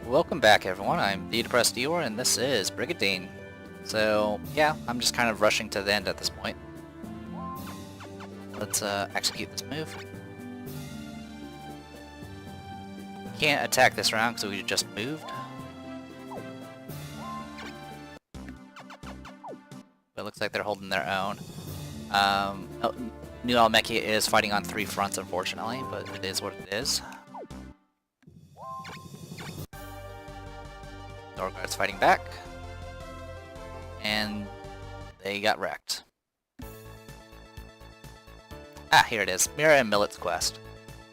Welcome back everyone, I'm the Depressed Eeyore and this is Brigandine. So yeah, I'm just kind of rushing to the end at this point. Let's execute this move. Can't attack this round because we just moved. But it looks like they're holding their own. New Almeki is fighting on 3 fronts unfortunately, but it is what it is. Norgard's fighting back. And they got wrecked. Ah, here it is. Mira and Millet's quest.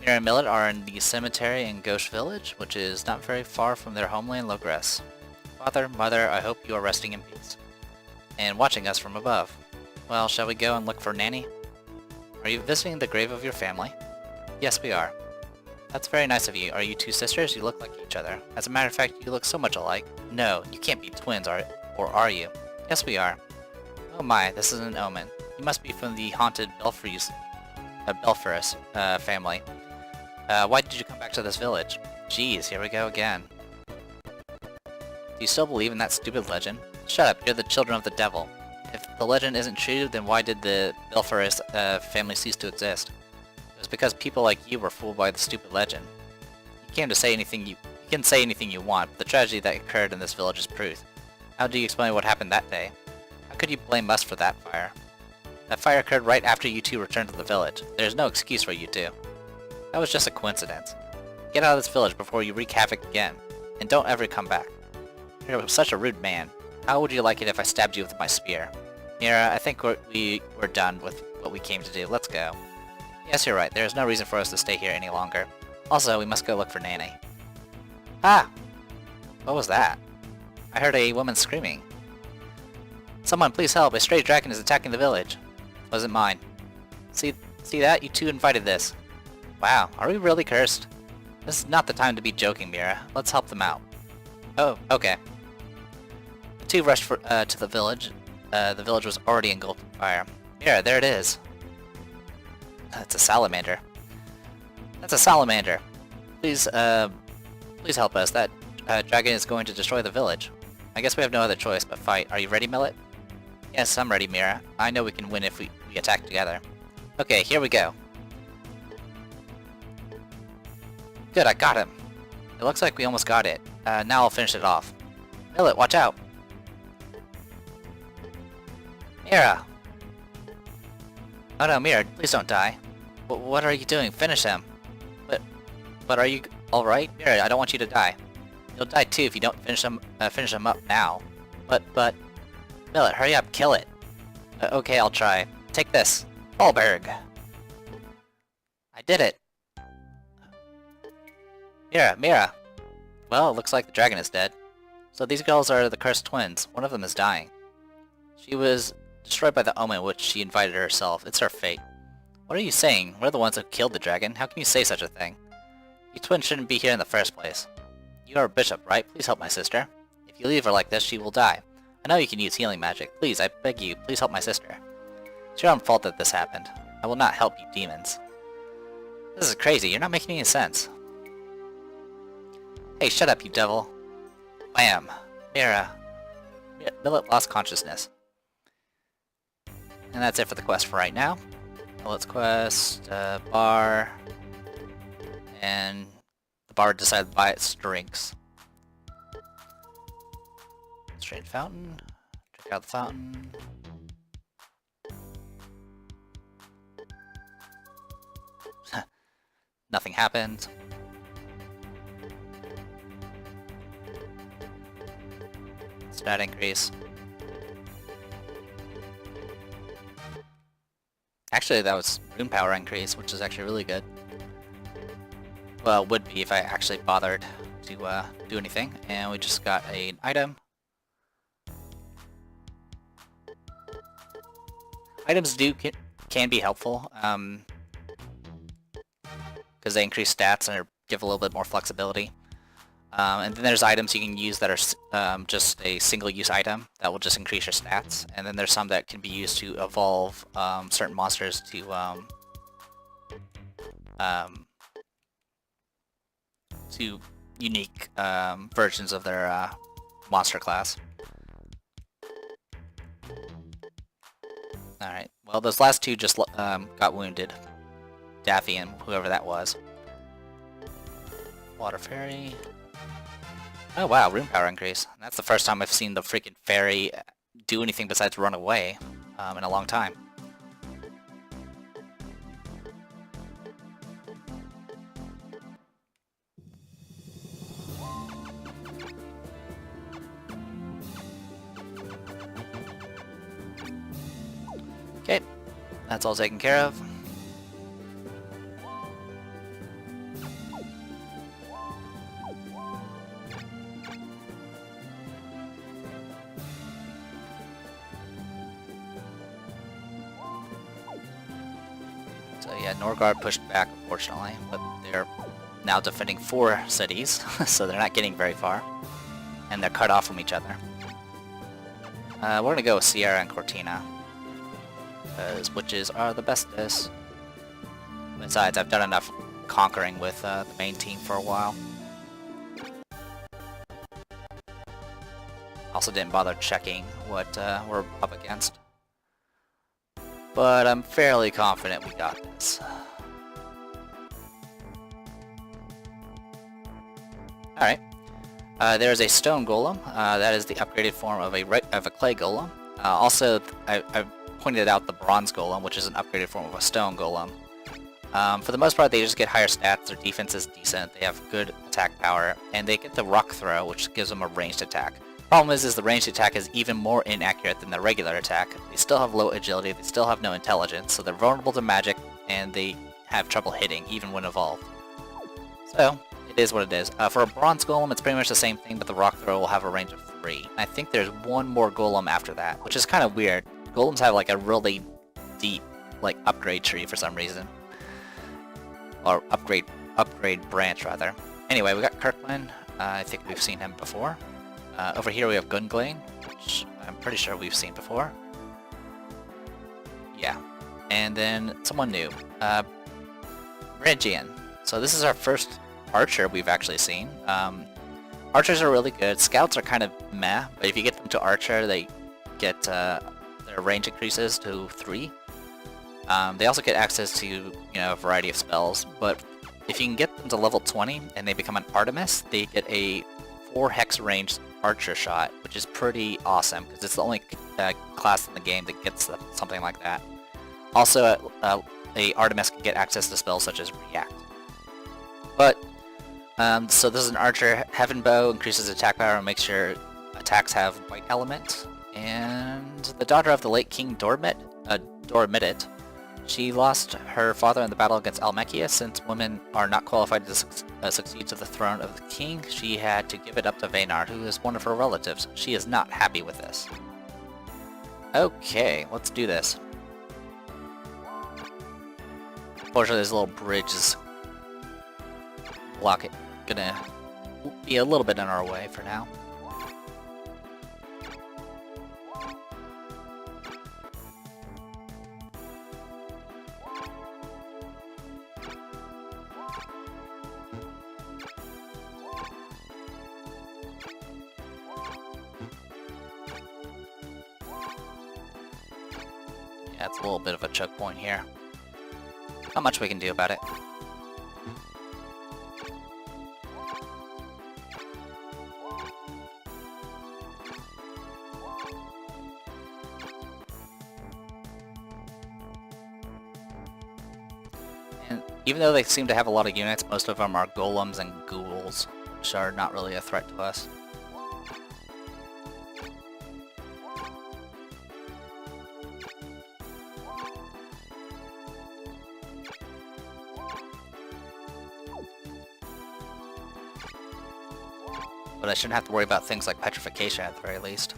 Mira and Millet are in the cemetery in Ghost Village, which is not very far from their homeland Logress. Father, Mother, I hope you are resting in peace. And watching us from above. Well, shall we go and look for Nanny? Are you visiting the grave of your family? Yes, we are. That's very nice of you. Are you 2 sisters? You look like each other. As a matter of fact, you look so much alike. No, you can't be twins, or are you? Yes, we are. Oh my, this is an omen. You must be from the haunted Belfries family. Why did you come back to this village? Jeez, here we go again. Do you still believe in that stupid legend? Shut up, you're the children of the devil. If the legend isn't true, then why did the Belfries family cease to exist? It was because people like you were fooled by the stupid legend. You can say anything you want, but the tragedy that occurred in this village is proof. How do you explain what happened that day? How could you blame us for that fire? That fire occurred right after you 2 returned to the village. There's no excuse for you 2. That was just a coincidence. Get out of this village before you wreak havoc again, and don't ever come back. You're such a rude man. How would you like it if I stabbed you with my spear? Mira, I think we're done with what we came to do. Let's go. Yes, you're right. There is no reason for us to stay here any longer. Also, we must go look for Nanny. Ah! What was that? I heard a woman screaming. Someone please help, a stray dragon is attacking the village. It wasn't mine. See that? You 2 invited this. Wow, are we really cursed? This is not the time to be joking, Mira. Let's help them out. Oh, okay. The 2 rushed to the village. The village was already engulfed in fire. Mira, there it is. It's a salamander. That's a salamander. Please help us. That dragon is going to destroy the village. I guess we have no other choice but fight. Are you ready, Millet? Yes, I'm ready, Mira. I know we can win if we attack together. Okay, here we go. Good, I got him. It looks like we almost got it. Now I'll finish it off. Millet, watch out! Mira! Oh no, Mira, please don't die. What are you doing? Finish him. But are you alright? Mira, I don't want you to die. You'll die too if you don't finish him up now. But... Millet, hurry up, kill it. Okay, I'll try. Take this. Ballberg! I did it! Mira! Well, it looks like the dragon is dead. So these girls are the cursed twins. One of them is dying. She was destroyed by the omen which she invited herself. It's her fate. What are you saying? We're the ones who killed the dragon. How can you say such a thing? You twins shouldn't be here in the first place. You are a bishop, right? Please help my sister. If you leave her like this, she will die. I know you can use healing magic. Please, I beg you, please help my sister. It's your own fault that this happened. I will not help you demons. This is crazy. You're not making any sense. Hey, shut up, you devil. Bam. Mira. Millet lost consciousness. And that's it for the quest for right now. Millet's quest, bar, and the bar decided to buy its drinks. Straight fountain, drink out the fountain. Nothing happened. Stat increase. Actually, that was rune power increase, which is actually really good. Well, would be if I actually bothered to do anything. And we just got an item. Items can be helpful, because they increase stats and give a little bit more flexibility. And then there's items you can use that are just a single-use item that will just increase your stats. And then there's some that can be used to evolve certain monsters to unique versions of their monster class. Alright, well those last two just got wounded. Daffy and whoever that was. Water Fairy. Oh wow, rune power increase. That's the first time I've seen the freaking fairy do anything besides run away in a long time. Okay, that's all taken care of. So yeah, Norgard pushed back, unfortunately, but they're now defending 4 cities, so they're not getting very far. And they're cut off from each other. We're gonna go with Sierra and Cortina, because witches are the bestest. Besides, I've done enough conquering with the main team for a while. Also didn't bother checking what we're up against. But I'm fairly confident we got this. Alright. There's a stone golem. That is the upgraded form of a clay golem. Also, I pointed out the bronze golem, which is an upgraded form of a stone golem. For the most part, they just get higher stats. Their defense is decent. They have good attack power, and they get the rock throw, which gives them a ranged attack. Problem is the ranged attack is even more inaccurate than the regular attack. They still have low agility. They still have no intelligence, so they're vulnerable to magic, and they have trouble hitting even when evolved. So it is what it is. For a bronze golem, it's pretty much the same thing, but the rock throw will have a range of 3. I think there's one more golem after that, which is kind of weird. Golems have like a really deep like upgrade tree for some reason, or upgrade branch rather. Anyway, we got Kirkland. I think we've seen him before. Over here we have Gunglane, which I'm pretty sure we've seen before. Yeah, and then someone new, Brigandine. So this is our first archer we've actually seen. Archers are really good. Scouts are kind of meh, but if you get them to archer, they get their range increases to 3. They also get access to a variety of spells, but if you can get them to level 20 and they become an Artemis, they get a 4 hex range archer shot, which is pretty awesome because it's the only class in the game that gets something like that. Also, a Artemis can get access to spells such as React. But so this is an archer. Heaven Bow increases attack power and makes your attacks have white element. And the daughter of the late King Dormidit. She lost her father in the battle against Almechia. Since women are not qualified to succeed to the throne of the king, she had to give it up to Vaynar, who is one of her relatives. She is not happy with this. Okay, let's do this. Unfortunately, this little bridge is gonna be a little bit in our way for now. Yeah, it's a little bit of a choke point here. Not much we can do about it. And even though they seem to have a lot of units, most of them are golems and ghouls, which are not really a threat to us. But I shouldn't have to worry about things like petrification at the very least.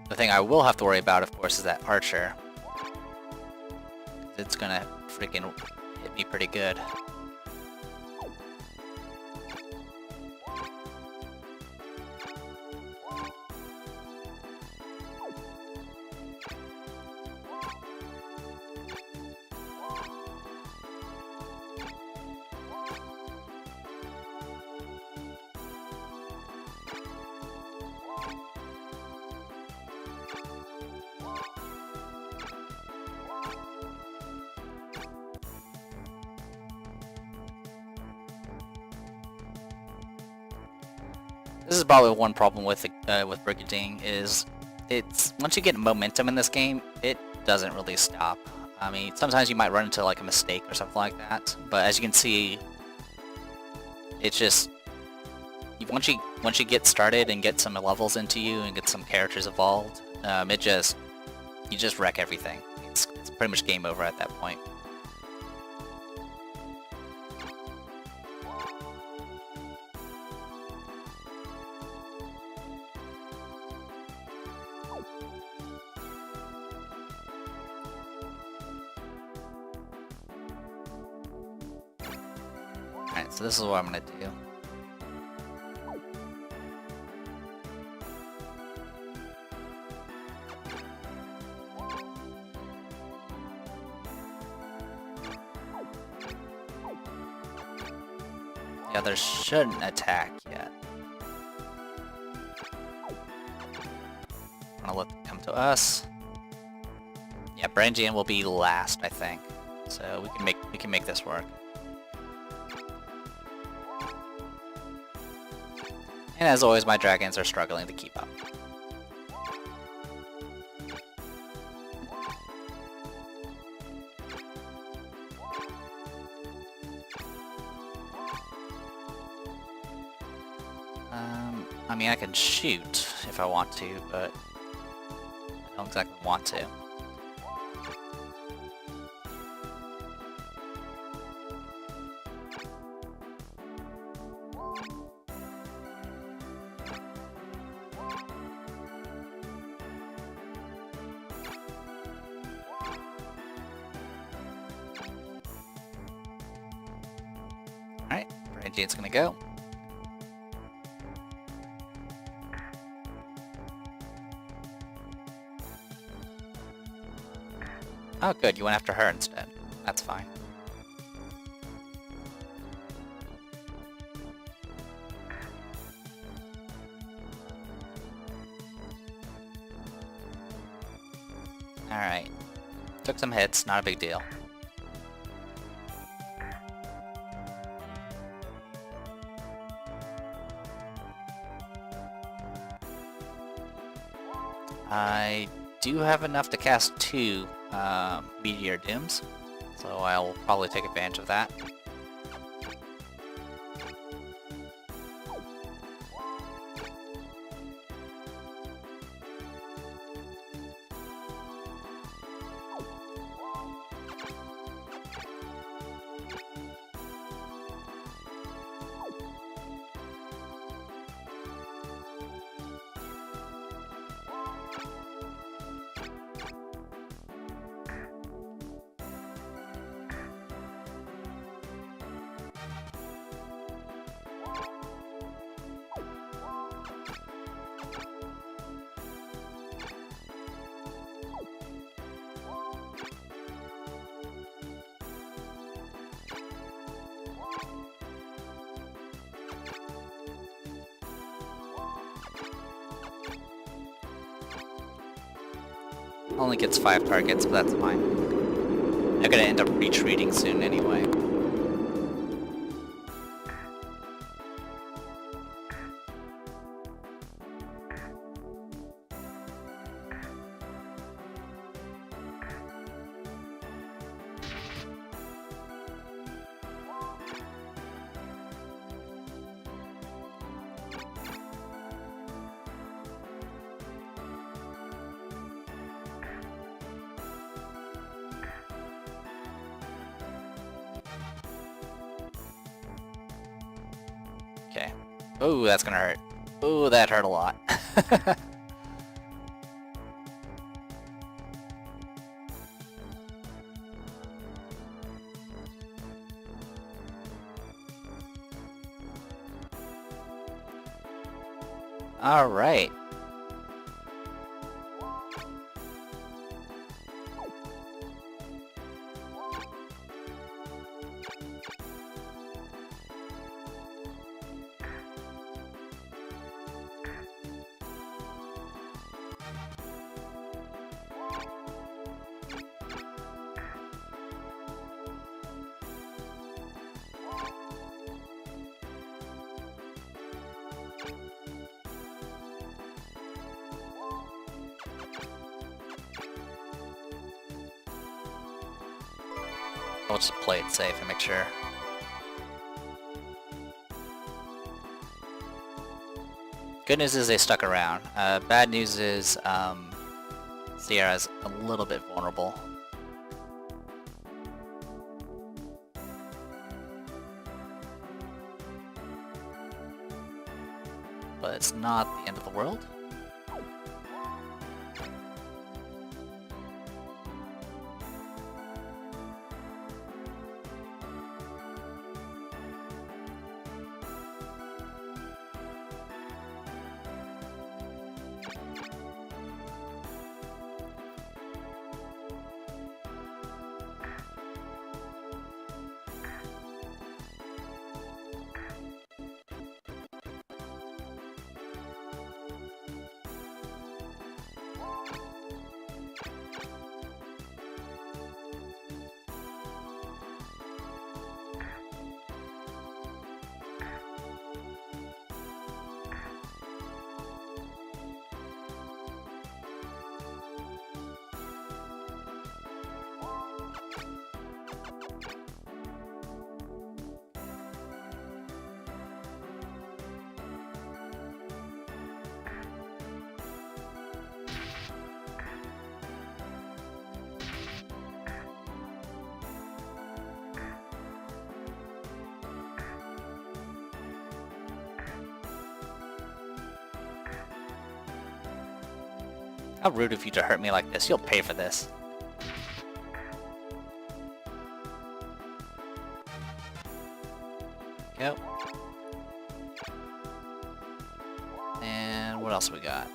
The thing I will have to worry about, of course, is that archer. It's gonna freaking hit me pretty good. This is probably one problem with Brigandine is it's once you get momentum in this game, it doesn't really stop. I mean, sometimes you might run into like a mistake or something like that, but as you can see, it's just once you get started and get some levels into you and get some characters evolved, you just wreck everything. It's pretty much game over at that point. Alright, so this is what I'm gonna do. The others shouldn't attack yet. I'm gonna let them come to us. Yeah, Brigandine will be last, I think. So we can make this work. And as always, my dragons are struggling to keep up. I mean, I can shoot if I want to, but I don't exactly want to. Alright, Brigandine's gonna go. Oh good, you went after her instead. That's fine. Alright. Took some hits, not a big deal. I do have enough to cast 2 Meteor Dooms, so I'll probably take advantage of that. Only gets 5 targets, but that's fine. I'm gonna end up retreating soon anyway. Okay. Ooh, that's gonna hurt. Ooh, that hurt a lot. All right. I'll just play it safe and make sure. Good news is they stuck around. Bad news is Sierra's a little bit vulnerable. But it's not the end of the world. How rude of you to hurt me like this. You'll pay for this. Go. And what else we got?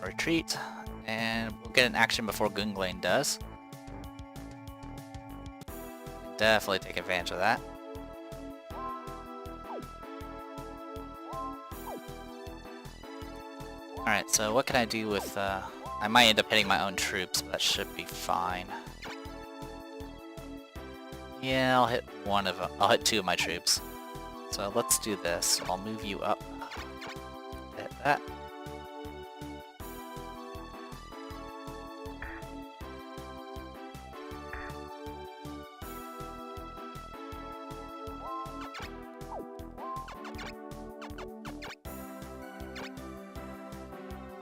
Retreat, and we'll get an action before Brigandine does. Definitely take advantage of that. Alright, so what can I do with, I might end up hitting my own troops, but that should be fine. Yeah, I'll hit I'll hit 2 of my troops. So let's do this. I'll move you up. Hit that.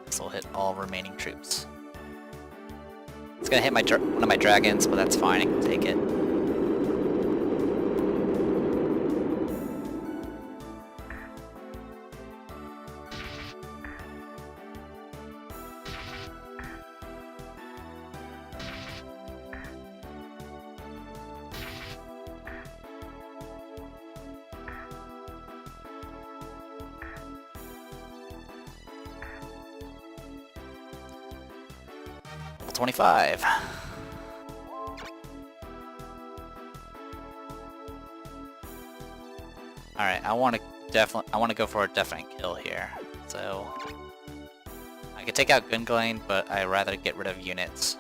This will hit all remaining troops. It's gonna hit one of my dragons, but that's fine, I can take it. Level 25. Alright, I want to go for a definite kill here. So I could take out Brigandine, but I'd rather get rid of units.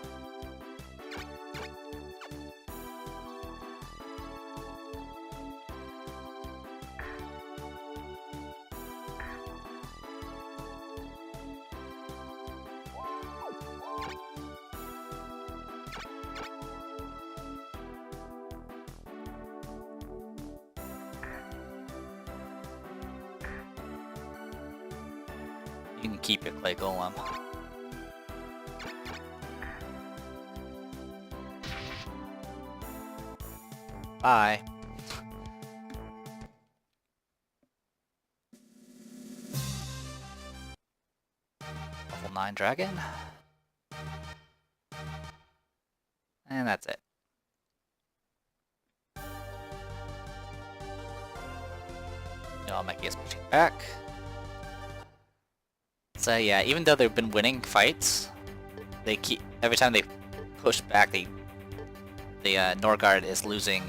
You can keep your clay golem. Bye. Level 9 dragon. And that's it. I'll make you pushing back. So yeah, even though they've been winning fights, they keep every time they push back, the Norgard is losing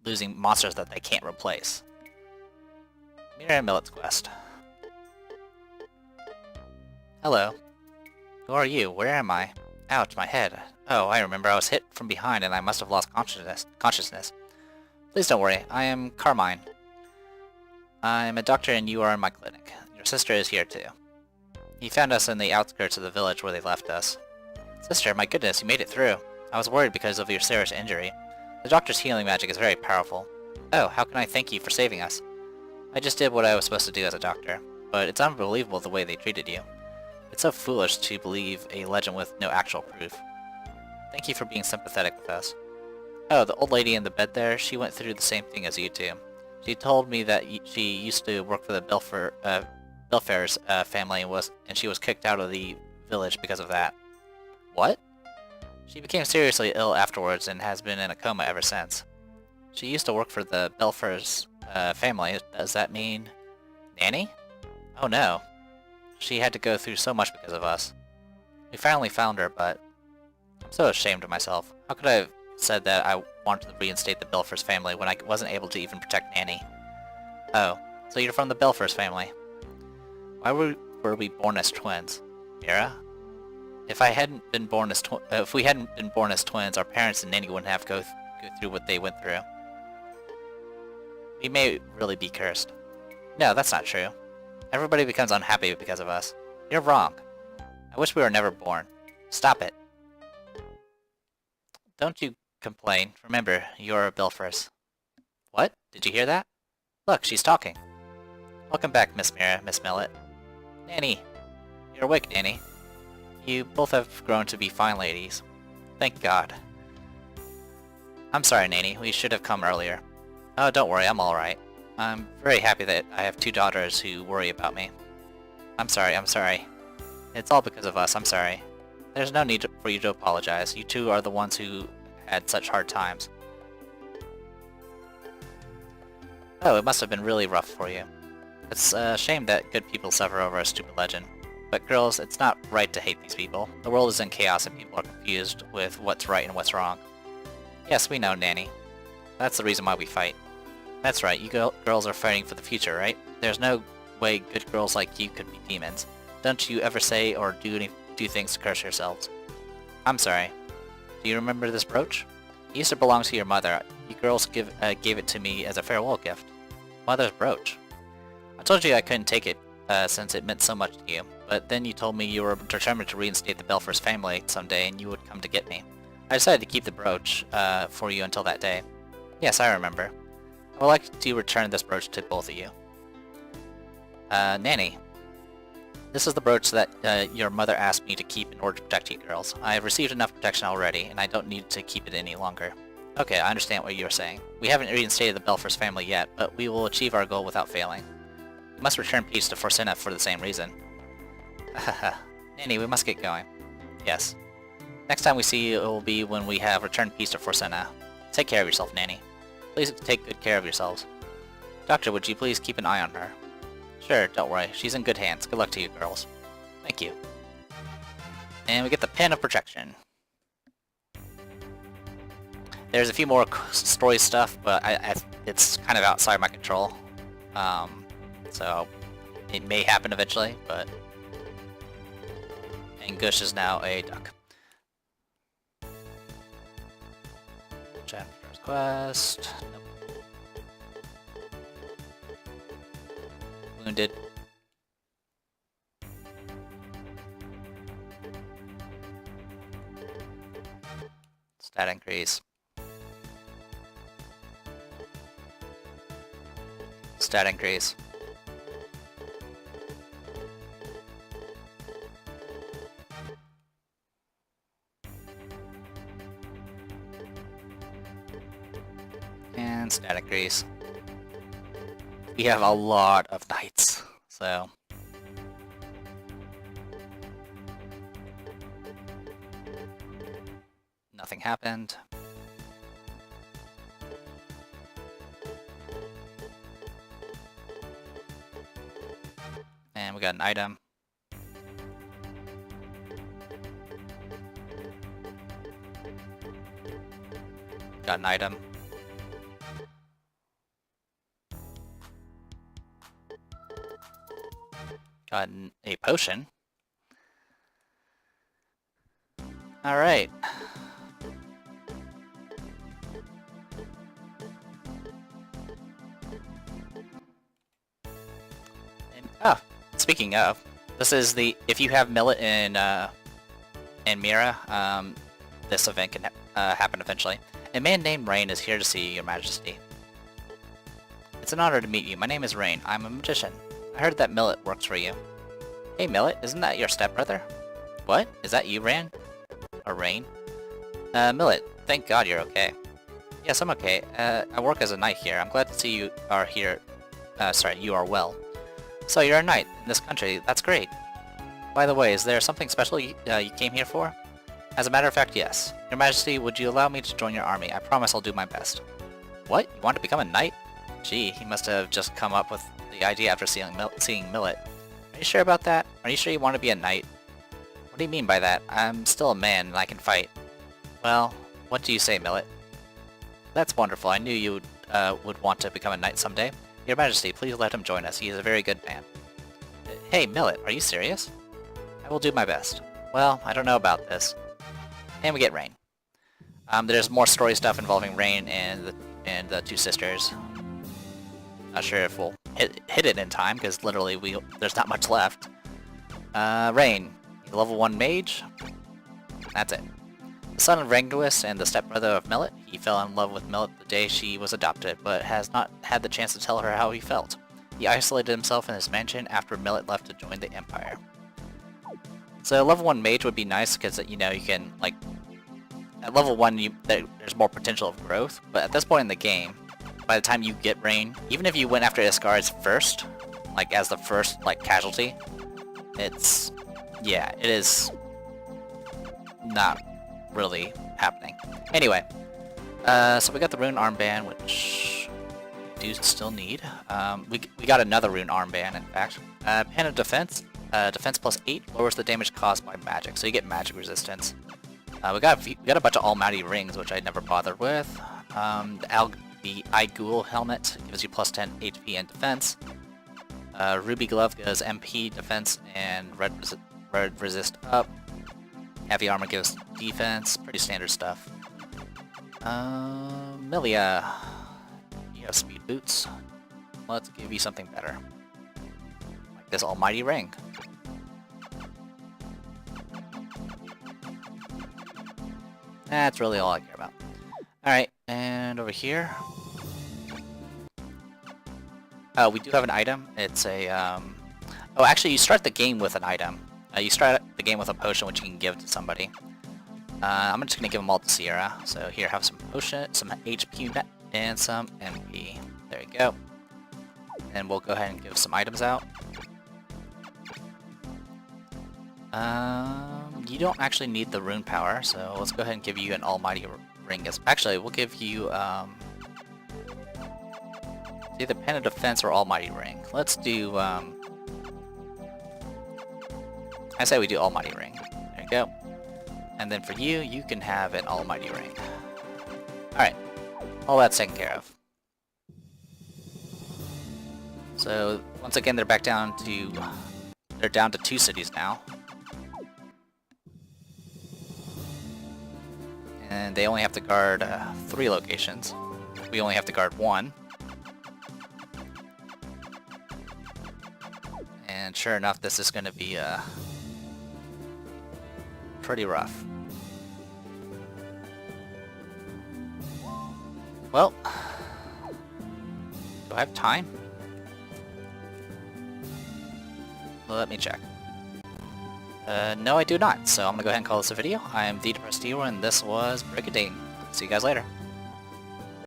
losing monsters that they can't replace. Mira and Millet's quest. Hello. Who are you? Where am I? Ouch, my head. Oh, I remember. I was hit from behind and I must have lost consciousness. Please don't worry. I am Carmine. I'm a doctor and you are in my clinic. Your sister is here too. He found us in the outskirts of the village where they left us. Sister, my goodness, you made it through. I was worried because of your serious injury. The doctor's healing magic is very powerful. Oh, how can I thank you for saving us? I just did what I was supposed to do as a doctor, but it's unbelievable the way they treated you. It's so foolish to believe a legend with no actual proof. Thank you for being sympathetic with us. Oh, the old lady in the bed there, she went through the same thing as you two. She told me that she used to work for the Belfair's family and she was kicked out of the village because of that. What? She became seriously ill afterwards and has been in a coma ever since. She used to work for the Belfair's family. Does that mean Nanny? Oh no. She had to go through so much because of us. We finally found her, but I'm so ashamed of myself. How could I have said that I wanted to reinstate the Belfair's family when I wasn't able to even protect Nanny? Oh, so you're from the Belfair's family. Why were we born as twins? Mira? If we hadn't been born as twins, our parents and Nanny wouldn't have to go through what they went through. We may really be cursed. No, that's not true. Everybody becomes unhappy because of us. You're wrong. I wish we were never born. Stop it. Don't you complain. Remember, you're Belfast. What? Did you hear that? Look, she's talking. Welcome back, Miss Mira, Miss Millet. Nanny. You're awake, Nanny. You both have grown to be fine ladies. Thank God. I'm sorry, Nanny. We should have come earlier. Oh, don't worry. I'm alright. I'm very happy that I have two daughters who worry about me. I'm sorry. It's all because of us. I'm sorry. There's no need for you to apologize. You two are the ones who had such hard times. Oh, it must have been really rough for you. It's a shame that good people suffer over a stupid legend. But girls, it's not right to hate these people. The world is in chaos and people are confused with what's right and what's wrong. Yes, we know, Nanny. That's the reason why we fight. That's right, you girls are fighting for the future, right? There's no way good girls like you could be demons. Don't you ever say or do things to curse yourselves. I'm sorry. Do you remember this brooch? It used to belong to your mother. You girls gave it to me as a farewell gift. Mother's brooch. I told you I couldn't take it, since it meant so much to you, but then you told me you were determined to reinstate the Belfast family someday and you would come to get me. I decided to keep the brooch for you until that day. Yes, I remember. I would like to return this brooch to both of you. Nanny. This is the brooch that your mother asked me to keep in order to protect you girls. I have received enough protection already, and I don't need to keep it any longer. Okay, I understand what you're saying. We haven't reinstated the Belfast family yet, but we will achieve our goal without failing. We must return peace to Forsenna for the same reason. Haha. Nanny, we must get going. Yes. Next time we see you, it will be when we have returned peace to Forsenna. Take care of yourself, Nanny. Please take good care of yourselves. Doctor, would you please keep an eye on her? Sure, don't worry. She's in good hands. Good luck to you, girls. Thank you. And we get the Pen of Protection. There's a few more story stuff, but it's kind of outside my control. So it may happen eventually, but... And Gush is now a duck. Chapter's quest. Nope. Wounded. Stat increase. Stat increase. And stat increase. We have a lot of knights, so... Nothing happened. And we got an item. Got an item. Got a potion. Alright. Oh, speaking of, this is the, if you have Millet in Mira, this event can happen eventually. A man named Rain is here to see your majesty. It's an honor to meet you. My name is Rain. I'm a magician. I heard that Millet works for you. Hey Millet, isn't that your stepbrother? What? Is that you, Rain? Or Rain? Millet, thank God you're okay. Yes, I'm okay. I work as a knight here. I'm glad to see you are here. Sorry, you are well. So you're a knight in this country. That's great. By the way, is there something special you came here for? As a matter of fact, yes. Your Majesty, would you allow me to join your army? I promise I'll do my best. What? You want to become a knight? Gee, he must have just come up with the idea after seeing Millet. Are you sure about that? Are you sure you want to be a knight? What do you mean by that? I'm still a man and I can fight. Well, what do you say, Millet? That's wonderful. I knew you would want to become a knight someday. Your Majesty, please let him join us. He is a very good man. Hey, Millet, are you serious? I will do my best. Well, I don't know about this. And we get Rain. There's more story stuff involving Rain and the two sisters. Not sure if we'll hit it in time, because literally there's not much left. Rain, level 1 mage. That's it. The son of Ranguis and the stepbrother of Millet, he fell in love with Millet the day she was adopted, but has not had the chance to tell her how he felt. He isolated himself in his mansion after Millet left to join the Empire. So level 1 mage would be nice, because you know, you can, like, at level 1 there's more potential of growth, but at this point in the game, by the time you get Rain, even if you went after Iscari's first, like as the first like casualty, it's, yeah, it is not really happening. Anyway, so we got the rune armband, which we do still need. We got another rune armband, in fact. Pen of defense. Defense plus 8 lowers the damage caused by magic, so you get magic resistance. We got a bunch of almighty rings, which I never bothered with. The Igul helmet gives you plus 10 HP and defense. Ruby glove gives MP, defense, and red resist up. Heavy armor gives defense, pretty standard stuff. Milia, you have speed boots. Let's give you something better. Like this almighty ring. That's really all I care about. Alright, and over here... Oh, we do have an item. It's a, Oh, actually, you start the game with an item. You start the game with a potion which you can give to somebody. I'm just gonna give them all to Sierra. So here, have some potion, some HP, and some MP. There you go. And we'll go ahead and give some items out. You don't actually need the rune power, so let's go ahead and give you an almighty ring. Actually, we'll give you, either pen of defense or almighty ring. Let's do, I say we do almighty ring. There you go. And then for you, you can have an almighty ring. Alright. All that's taken care of. So, once again, they're back down to... They're down to 2 cities now. And they only have to guard 3 locations. We only have to guard 1. And sure enough, this is going to be pretty rough. Well, do I have time? Let me check. No, I do not, so I'm gonna go ahead and call this a video. I am the Depressed Hero, and this was Brigandine. See you guys later.